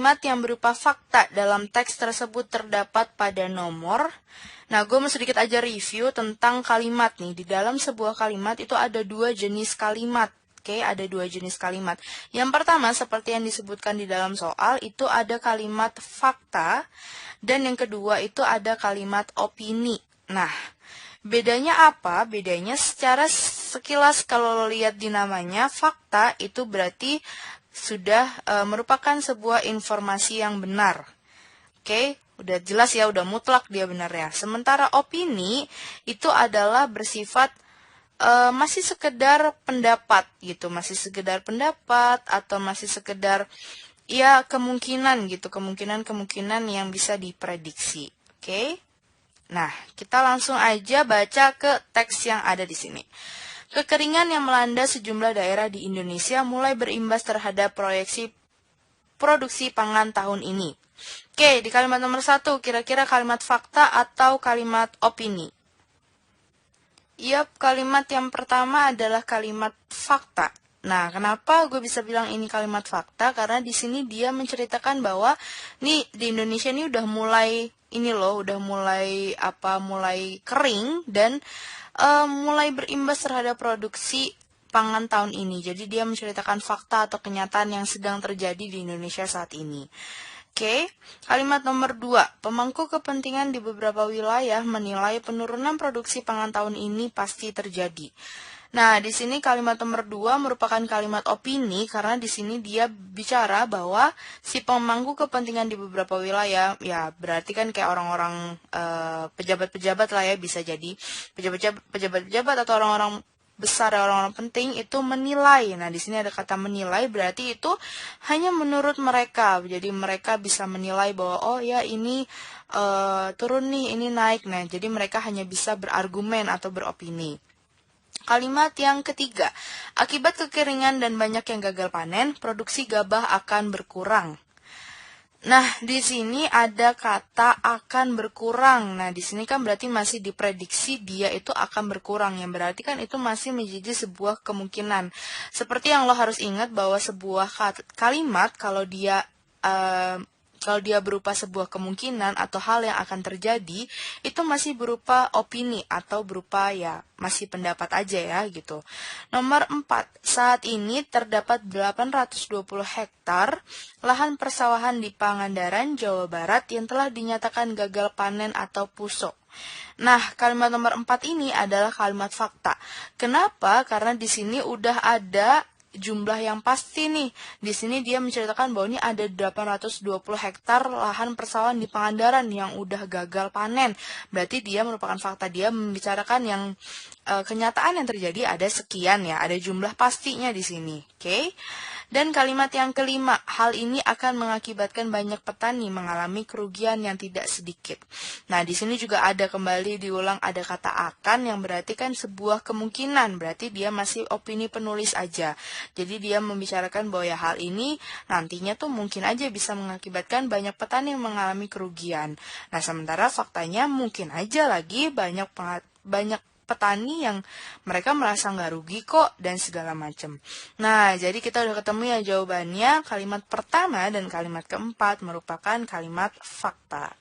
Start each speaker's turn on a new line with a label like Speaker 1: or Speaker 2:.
Speaker 1: kalimat yang berupa fakta dalam teks tersebut terdapat pada nomor. Nah, gue mau sedikit aja review tentang kalimat nih. Di dalam sebuah kalimat itu ada dua jenis kalimat. Oke, ada dua jenis kalimat. Yang pertama, seperti yang disebutkan di dalam soal, itu ada kalimat fakta. Dan yang kedua itu ada kalimat opini. Nah, bedanya apa? Bedanya secara sekilas kalau lo lihat di namanya, fakta itu berarti sudah merupakan sebuah informasi yang benar. Oke, udah jelas ya, udah mutlak dia benarnya. Sementara opini itu adalah bersifat masih sekedar pendapat gitu, masih sekedar pendapat atau masih sekedar ya kemungkinan gitu, kemungkinan yang bisa diprediksi. Oke. Nah, kita langsung aja baca ke teks yang ada di sini. Kekeringan yang melanda sejumlah daerah di Indonesia mulai berimbas terhadap proyeksi produksi pangan tahun ini. Oke, di kalimat nomor 1, kira-kira kalimat fakta atau kalimat opini? Yap, kalimat yang pertama adalah kalimat fakta. Nah, kenapa gue bisa bilang ini kalimat fakta? Karena di sini dia menceritakan bahwa nih di Indonesia ini udah mulai mulai kering dan mulai berimbas terhadap produksi pangan tahun ini. Jadi dia menceritakan fakta atau kenyataan yang sedang terjadi di Indonesia saat ini. Oke, kalimat nomor 2. Pemangku kepentingan di beberapa wilayah menilai penurunan produksi pangan tahun ini pasti terjadi. Nah, di sini kalimat nomor 2 merupakan kalimat opini karena di sini dia bicara bahwa si pemangku kepentingan di beberapa wilayah, ya berarti kan kayak orang-orang pejabat-pejabat lah ya, bisa jadi pejabat-pejabat atau orang-orang besar, orang-orang penting itu menilai. Nah, di sini ada kata menilai, berarti itu hanya menurut mereka. Jadi mereka bisa menilai bahwa oh ya ini turun nih, ini naik. Nah, jadi mereka hanya bisa berargumen atau beropini. Kalimat yang ketiga, akibat kekeringan dan banyak yang gagal panen, produksi gabah akan berkurang. Nah, di sini ada kata akan berkurang. Nah, di sini kan berarti masih diprediksi dia itu akan berkurang. Yang berarti kan itu masih menjadi sebuah kemungkinan. Seperti yang lo harus ingat bahwa sebuah kalimat kalau dia berupa sebuah kemungkinan atau hal yang akan terjadi, itu masih berupa opini atau berupa ya masih pendapat aja ya gitu. Nomor 4, saat ini terdapat 820 hektar lahan persawahan di Pangandaran, Jawa Barat yang telah dinyatakan gagal panen atau pusok. Nah, kalimat nomor 4 ini adalah kalimat fakta. Kenapa? Karena di sini udah ada jumlah yang pasti nih. Di sini dia menceritakan bahwa ini ada 820 hektar lahan persawahan di Pangandaran yang udah gagal panen. Berarti dia merupakan fakta, dia membicarakan yang kenyataan yang terjadi ada sekian ya, ada jumlah pastinya di sini. Oke. Dan kalimat yang kelima, hal ini akan mengakibatkan banyak petani mengalami kerugian yang tidak sedikit. Nah, di sini juga ada kembali diulang ada kata akan yang berarti kan sebuah kemungkinan, berarti dia masih opini penulis aja. Jadi dia membicarakan bahwa ya hal ini nantinya tuh mungkin aja bisa mengakibatkan banyak petani yang mengalami kerugian. Nah, sementara faktanya mungkin aja lagi banyak petani yang mereka merasa nggak rugi kok dan segala macam. Nah, jadi kita udah ketemu ya jawabannya. Kalimat pertama dan kalimat keempat merupakan kalimat fakta.